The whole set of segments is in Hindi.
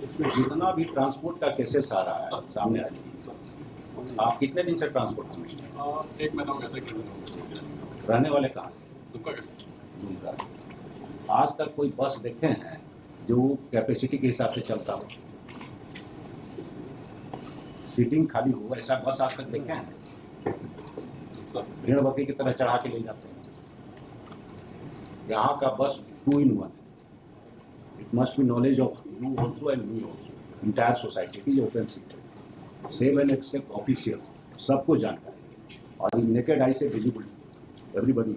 इसमें जितना भी ट्रांसपोर्ट का केसेस आ रहा है सामने आ रही, आप कितने दिन से ट्रांसपोर्ट समझते हैं? 1 महीना हो गया सर, 1 महीना हो गया। रहने वाले कहाँ? दुमका के सर। दुमका। आज तक कोई बस देखे हैं जो कैपेसिटी के हिसाब से चलता हो, सीटिंग खाली हो, ऐसा बस आज तक देखे हैं? भेड़ बकरी की तरह चढ़ा के ले जाते हैं। यहाँ का बस 2 in 1 है। It must be knowledge of you also and me also, entire society की ओपन सीट है, सेम एंड एक्सेप्ट ऑफिशियल, सबको जानकारी है और नेकेड आई से विजिबल एवरीबडी।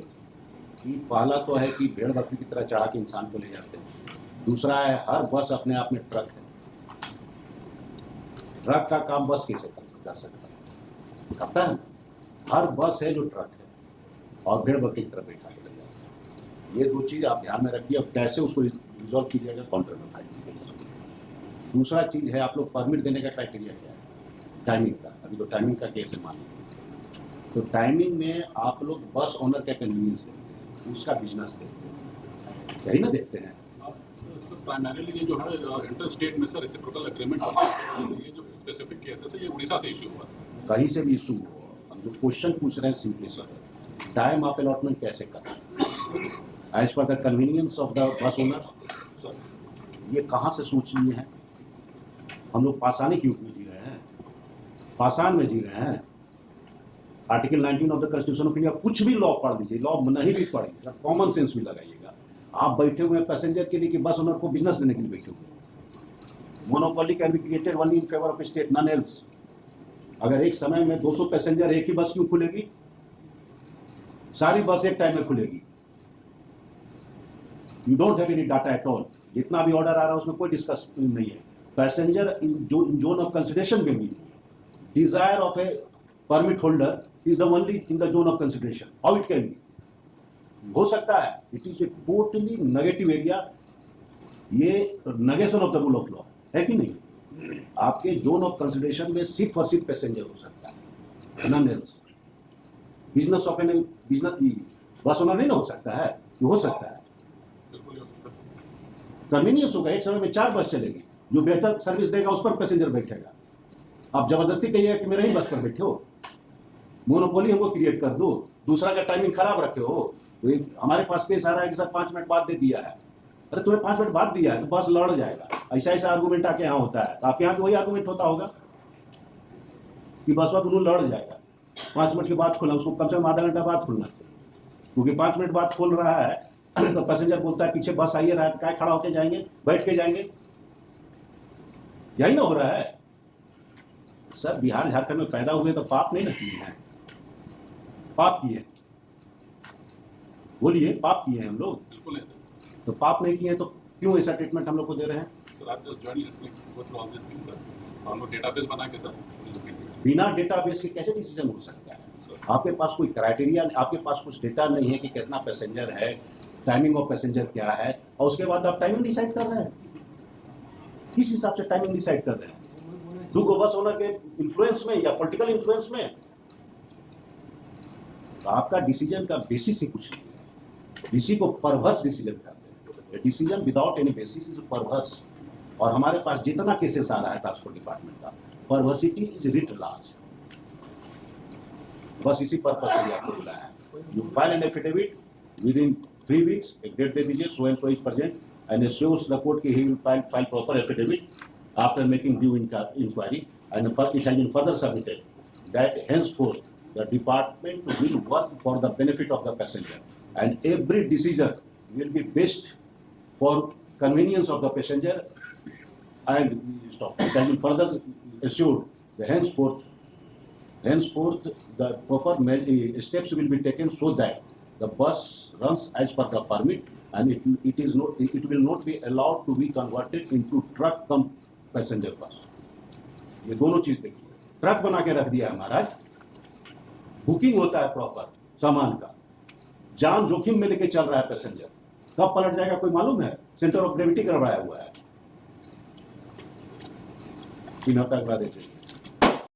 पहला तो है कि भेड़ बकरी की तरह चढ़ा के इंसान को ले जाते हैं। दूसरा है हर बस अपने आप में ट्रक है। ट्रक का काम बस कैसे कर सकता है? करता है। हर बस है जो ट्रक है और भेड़ बकरी की तरह बैठा के ले जाता है। ये 2 चीज़ आप ध्यान में रखिए। अब कैसे उसको रिजॉल्व कीजिएगा काउंटर में फाइल। दूसरा चीज़ है आप लोग परमिट देने का क्राइटेरिया क्या है? टाइमिंग का। अभी तो टाइमिंग का केस है मान लीजिए, तो टाइमिंग में आप लोग बस ओनर का कन्वीनियंस देखते हैं, उसका बिजनेस देखते हैं, यही ना देखते हैं? सर प्राइमरीली ये जो है इंटर स्टेट में सर रेसिप्रोकल एग्रीमेंट होता है। ये जो स्पेसिफिक केस है ये उड़ीसा से इशू हुआ था। कहीं से भी इशू हो, जो क्वेश्चन पूछ रहे हैं सिंपली सर, टाइम आप अलॉटमेंट कैसे करते हैं? As per the convenience of the bus owner. Sir ये कहाँ से सोच लिए हैं? हम लोग पाषाणी के युग में जी रहे हैं, पाषाण में जी रहे हैं। Article 19 of the constitution of India, कुछ भी लॉ पढ़ लीजिए, लॉ नहीं भी पढ़िएगा, कॉमन सेंस भी लगाइएगा। आप बैठे हुए हैं पैसेंजर के लिए कि बस ओनर को बिजनेस देने के लिए बैठे हुए? Monopoly can be created only in favour of state, none else. अगर एक समय में 200 पैसेंजर, एक ही बस क्यों खुलेगी? सारी बस एक टाइम में खुलेगी। You don't have any data at all. जितना भी ऑर्डर आ रहा है उसमें कोई डिस्कस नहीं है। पैसेंजर जोन ऑफ कंसिडरेशन में भी नहीं है। Desire of a permit holder is the only in the zone of consideration. How it can be? हो सकता है it is a totally negative area. ये negation of the rule of law है कि नहीं? आपके जोन ऑफ कंसिडरेशन में सिर्फ और सिर्फ पैसेंजर हो सकता है, none else. Business of an business bus owner नहीं ना हो सकता है? ये हो सकता है। कन्वीनियंस होगा, एक समय में 4 बस चलेगी, जो बेहतर सर्विस देगा उस पर पैसेंजर बैठेगा। आप जबरदस्ती कहिएगा कि मेरे ही बस पर बैठे हो, मोनोपोली हमको क्रिएट कर दो, दूसरा का टाइमिंग खराब रखे हो। तो हमारे पास केस आ रहा है कि सर 5 मिनट बाद दे दिया है। अरे तुम्हें 5 मिनट बाद दिया है तो बस लड़ जाएगा। ऐसा ऐसा आर्गूमेंट आपके यहाँ होता है, तो आपके यहाँ भी वही आर्गूमेंट होता होगा कि बस वक्त दोनों लड़ जाएगा। 5 मिनट के बाद खोलना, उसको कम से कम आधा घंटा बाद खोलना, क्योंकि 5 मिनट बाद खोल रहा है तो पैसेंजर बोलता है पीछे बस आइए रहा है, तो क्या खड़ा होके जाएंगे, बैठ के जाएंगे? यही ना हो रहा है सर। बिहार झारखंड में पैदा हुए तो पाप नहीं ना किए हैं? पाप किए? बोलिए, पाप किए हैं हम लोग? बिल्कुल है। तो पाप नहीं किए तो क्यों ऐसा ट्रीटमेंट हम लोग को दे रहे हैं? सर आप just join go through all this thing sir. हम लोग डेटाबेस बना के सर बिना डेटाबेस के कैसे डिसीजन हो सकता है? आपके पास कोई क्राइटेरिया, आपके पास कुछ डेटा नहीं है कि कितना पैसेंजर है, टाइमिंग ऑफ पैसेंजर क्या है, और उसके बाद आप टाइमिंग डिसाइड कर रहे हैं। किस हिसाब से टाइमिंग डिसाइड कर रहे हैं? 2 बस ओनर के इन्फ्लुएंस में या पॉलिटिकल इन्फ्लुएंस में? तो आपका डिसीजन का बेसिस ही कुछ नहीं है। इसी को परवर्स डिसीजन कहते हैं। Decision without any basis is perverse. और हमारे पास जितना केसेस आ रहा है ट्रांसपोर्ट डिपार्टमेंट का, परवर्सिटी इज रिट लार्ज। बस इसी पर्पज से आपको बुलाया है। You file an affidavit within 3 weeks, एक डेट दे दीजिए, so and so is present and assures the court कि he will file proper affidavit after making due inquiry and it has been further submitted that henceforth the department will work for the benefit of the passenger and every decision will be based for convenience of the passenger and stop. It has been further assured that henceforth the proper steps will be taken so that the bus runs as per the permit and it will not be allowed to be converted into truck cum passenger bus. ये दोनों चीज देखिए, ट्रक बना के रख दिया है महाराज। बुकिंग होता है प्रॉपर सामान का, जान जोखिम में लेके चल रहा है पैसेंजर, कब पलट जाएगा कोई मालूम है? सेंटर ऑफ ग्रेविटी गड़बड़ाया हुआ है। 3 हफ्ता के बाद